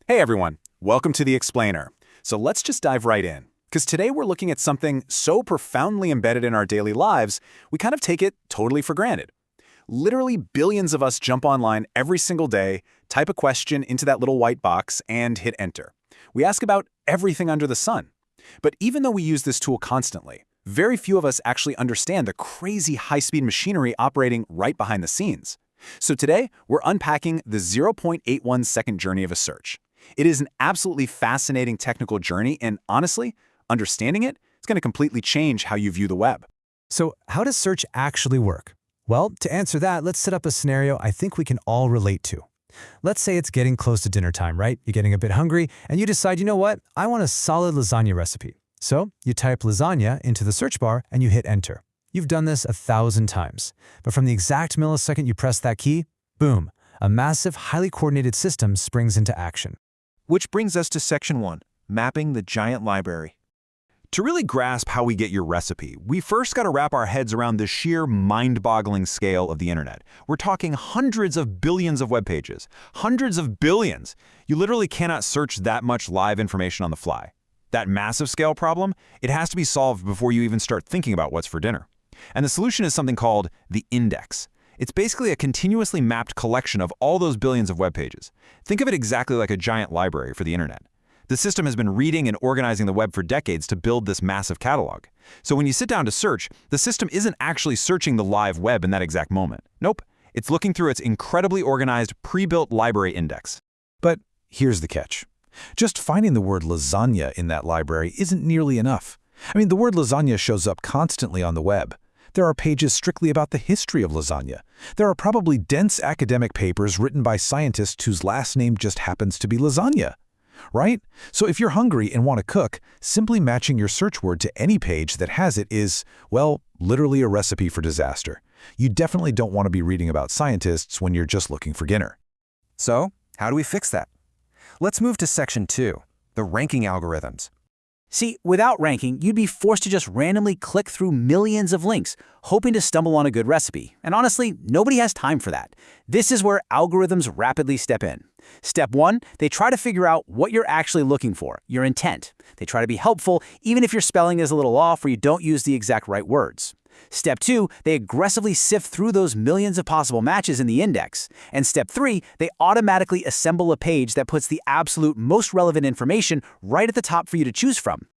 Hey everyone, welcome to The Explainer. So let's just dive right in, because today we're looking at something so profoundly embedded in our daily lives, we kind of take it totally for granted. Literally billions of us jump online every single day, type a question into that little white box, and hit enter. We ask about everything under the sun. But even though we use this tool constantly, very few of us actually understand the crazy high-speed machinery operating right behind the scenes. So today, we're unpacking the 0.81 second journey of a search. It is an absolutely fascinating technical journey, and honestly, understanding it's going to completely change how you view the web. So how does search actually work? Well, to answer that, let's set up a scenario I think we can all relate to. Let's say it's getting close to dinner time, right? You're getting a bit hungry, and you decide, you know what? I want a solid lasagna recipe. So you type lasagna into the search bar and you hit enter. You've done this 1,000 times. But from the exact millisecond you press that key, boom, a massive, highly coordinated system springs into action. Which brings us to Section 1, Mapping the Giant Library. To really grasp how we get your recipe, we first got to wrap our heads around the sheer mind-boggling scale of the internet. We're talking hundreds of billions of web pages. Hundreds of billions! You literally cannot search that much live information on the fly. That massive scale problem, it has to be solved before you even start thinking about what's for dinner. And the solution is something called the index. It's basically a continuously mapped collection of all those billions of web pages. Think of it exactly like a giant library for the internet. The system has been reading and organizing the web for decades to build this massive catalog. So when you sit down to search, the system isn't actually searching the live web in that exact moment. Nope, it's looking through its incredibly organized, pre-built library index. But here's the catch. Just finding the word lasagna in that library isn't nearly enough. The word lasagna shows up constantly on the web. There are pages strictly about the history of lasagna. There are probably dense academic papers written by scientists whose last name just happens to be lasagna. Right? So if you're hungry and want to cook, simply matching your search word to any page that has it is, well, literally a recipe for disaster. You definitely don't want to be reading about scientists when you're just looking for dinner. So, how do we fix that? Let's move to Section 2, the ranking algorithms. See, without ranking, you'd be forced to just randomly click through millions of links, hoping to stumble on a good recipe. And honestly, nobody has time for that. This is where algorithms rapidly step in. Step 1, they try to figure out what you're actually looking for, your intent. They try to be helpful, even if your spelling is a little off or you don't use the exact right words. Step 2, they aggressively sift through those millions of possible matches in the index. And Step 3, they automatically assemble a page that puts the absolute most relevant information right at the top for you to choose from.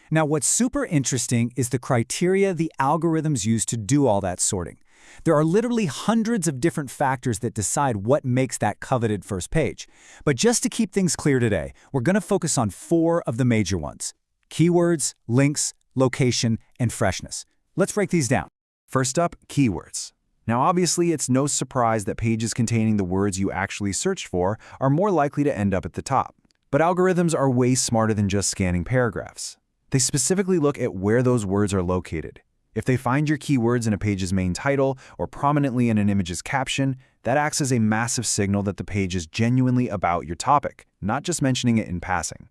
Now, what's super interesting is the criteria the algorithms use to do all that sorting. There are literally hundreds of different factors that decide what makes that coveted first page. But just to keep things clear today, we're going to focus on 4 of the major ones: keywords, links, location, and freshness. Let's break these down. First up, keywords. Now obviously, it's no surprise that pages containing the words you actually searched for are more likely to end up at the top. But algorithms are way smarter than just scanning paragraphs. They specifically look at where those words are located. If they find your keywords in a page's main title or prominently in an image's caption, that acts as a massive signal that the page is genuinely about your topic, not just mentioning it in passing.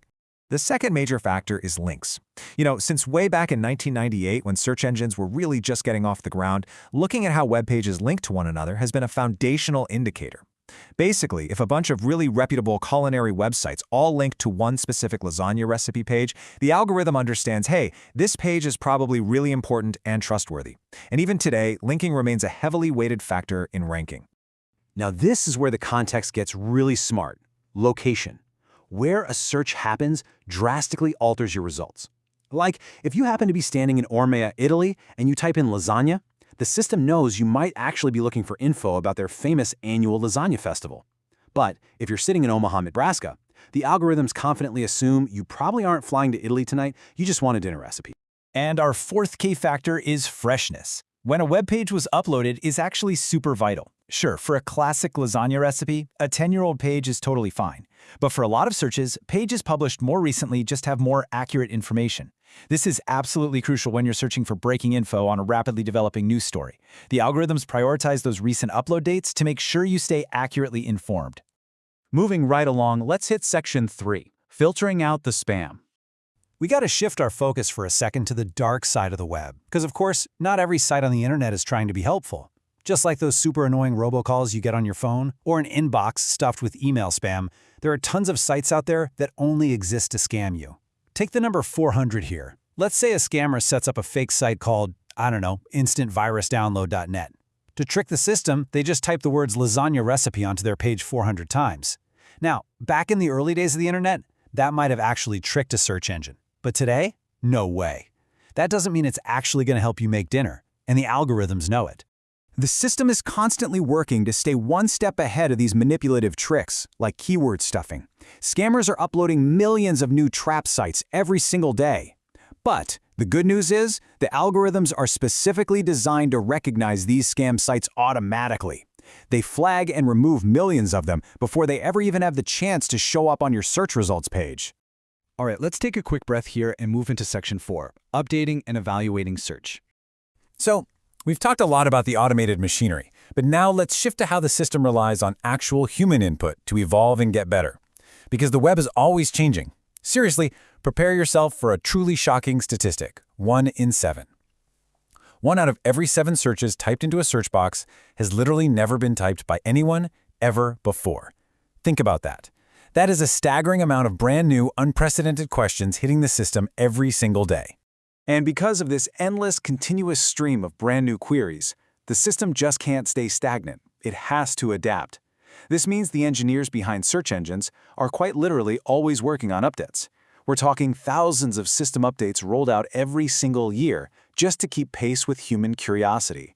The second major factor is links. Since way back in 1998, when search engines were really just getting off the ground, looking at how web pages link to one another has been a foundational indicator. Basically, if a bunch of really reputable culinary websites all link to one specific lasagna recipe page, the algorithm understands, hey, this page is probably really important and trustworthy. And even today, linking remains a heavily weighted factor in ranking. Now this is where the context gets really smart. Location. Where a search happens drastically alters your results. Like, if you happen to be standing in Ormea, Italy, and you type in lasagna, the system knows you might actually be looking for info about their famous annual lasagna festival. But if you're sitting in Omaha, Nebraska, the algorithms confidently assume you probably aren't flying to Italy tonight, you just want a dinner recipe. And our fourth key factor is freshness. When a web page was uploaded is actually super vital. Sure, for a classic lasagna recipe, a 10-year-old page is totally fine. But for a lot of searches, pages published more recently just have more accurate information. This is absolutely crucial when you're searching for breaking info on a rapidly developing news story. The algorithms prioritize those recent upload dates to make sure you stay accurately informed. Moving right along, let's hit Section 3, filtering out the spam. We got to shift our focus for a second to the dark side of the web, because of course, not every site on the internet is trying to be helpful. Just like those super annoying robocalls you get on your phone, or an inbox stuffed with email spam, there are tons of sites out there that only exist to scam you. Take the number 400 here. Let's say a scammer sets up a fake site called, I don't know, instantvirusdownload.net. To trick the system, they just type the words lasagna recipe onto their page 400 times. Now, back in the early days of the internet, that might have actually tricked a search engine. But today, no way. That doesn't mean it's actually going to help you make dinner, and the algorithms know it. The system is constantly working to stay one step ahead of these manipulative tricks, like keyword stuffing. Scammers are uploading millions of new trap sites every single day. But the good news is, the algorithms are specifically designed to recognize these scam sites automatically. They flag and remove millions of them before they ever even have the chance to show up on your search results page. All right, let's take a quick breath here and move into section 4, updating and evaluating search. So, we've talked a lot about the automated machinery, but now let's shift to how the system relies on actual human input to evolve and get better. Because the web is always changing. Seriously, prepare yourself for a truly shocking statistic: 1 in 7. 1 out of every 7 searches typed into a search box has literally never been typed by anyone ever before. Think about that. That is a staggering amount of brand new, unprecedented questions hitting the system every single day. And because of this endless, continuous stream of brand new queries, the system just can't stay stagnant. It has to adapt. This means the engineers behind search engines are quite literally always working on updates. We're talking thousands of system updates rolled out every single year just to keep pace with human curiosity.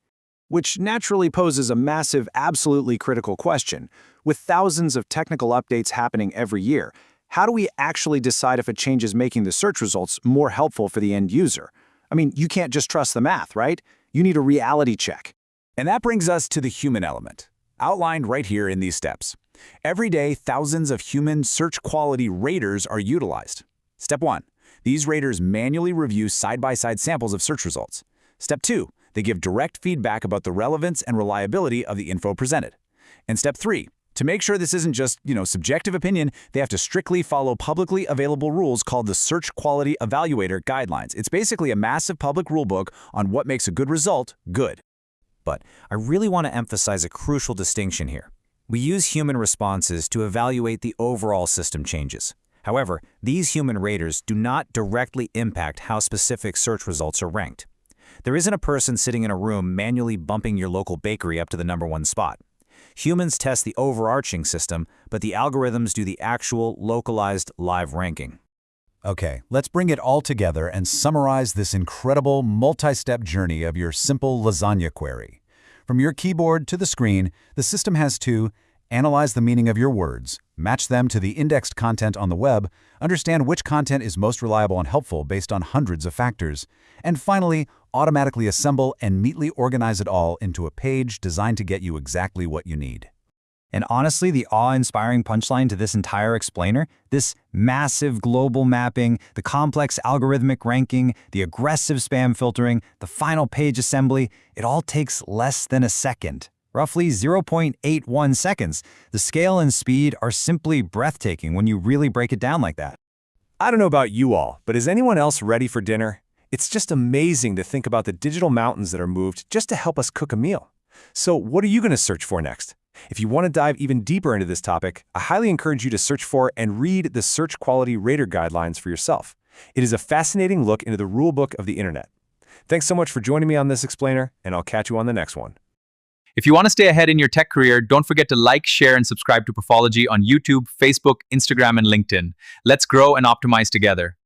Which naturally poses a massive, absolutely critical question. With thousands of technical updates happening every year, how do we actually decide if a change is making the search results more helpful for the end user? I mean, you can't just trust the math, right? You need a reality check. And that brings us to the human element, outlined right here in these steps. Every day, thousands of human search quality raters are utilized. Step 1. These raters manually review side-by-side samples of search results. Step 2. They give direct feedback about the relevance and reliability of the info presented. And Step 3. To make sure this isn't just, subjective opinion, they have to strictly follow publicly available rules called the Search Quality Evaluator Guidelines. It's basically a massive public rulebook on what makes a good result good. But I really want to emphasize a crucial distinction here. We use human responses to evaluate the overall system changes. However, these human raters do not directly impact how specific search results are ranked. There isn't a person sitting in a room manually bumping your local bakery up to the #1 spot. Humans test the overarching system, but the algorithms do the actual, localized, live ranking. Okay, let's bring it all together and summarize this incredible multi-step journey of your simple lasagna query. From your keyboard to the screen, the system has to analyze the meaning of your words, match them to the indexed content on the web, understand which content is most reliable and helpful based on hundreds of factors, and finally, automatically assemble and neatly organize it all into a page designed to get you exactly what you need. And honestly, the awe-inspiring punchline to this entire explainer, this massive global mapping, the complex algorithmic ranking, the aggressive spam filtering, the final page assembly, it all takes less than a second. Roughly 0.81 seconds. The scale and speed are simply breathtaking when you really break it down like that. I don't know about you all, but is anyone else ready for dinner? It's just amazing to think about the digital mountains that are moved just to help us cook a meal. So what are you going to search for next? If you want to dive even deeper into this topic, I highly encourage you to search for and read the Search Quality Rater Guidelines for yourself. It is a fascinating look into the rulebook of the internet. Thanks so much for joining me on this explainer, and I'll catch you on the next one. If you want to stay ahead in your tech career, don't forget to like, share, and subscribe to Pathology on YouTube, Facebook, Instagram, and LinkedIn. Let's grow and optimize together.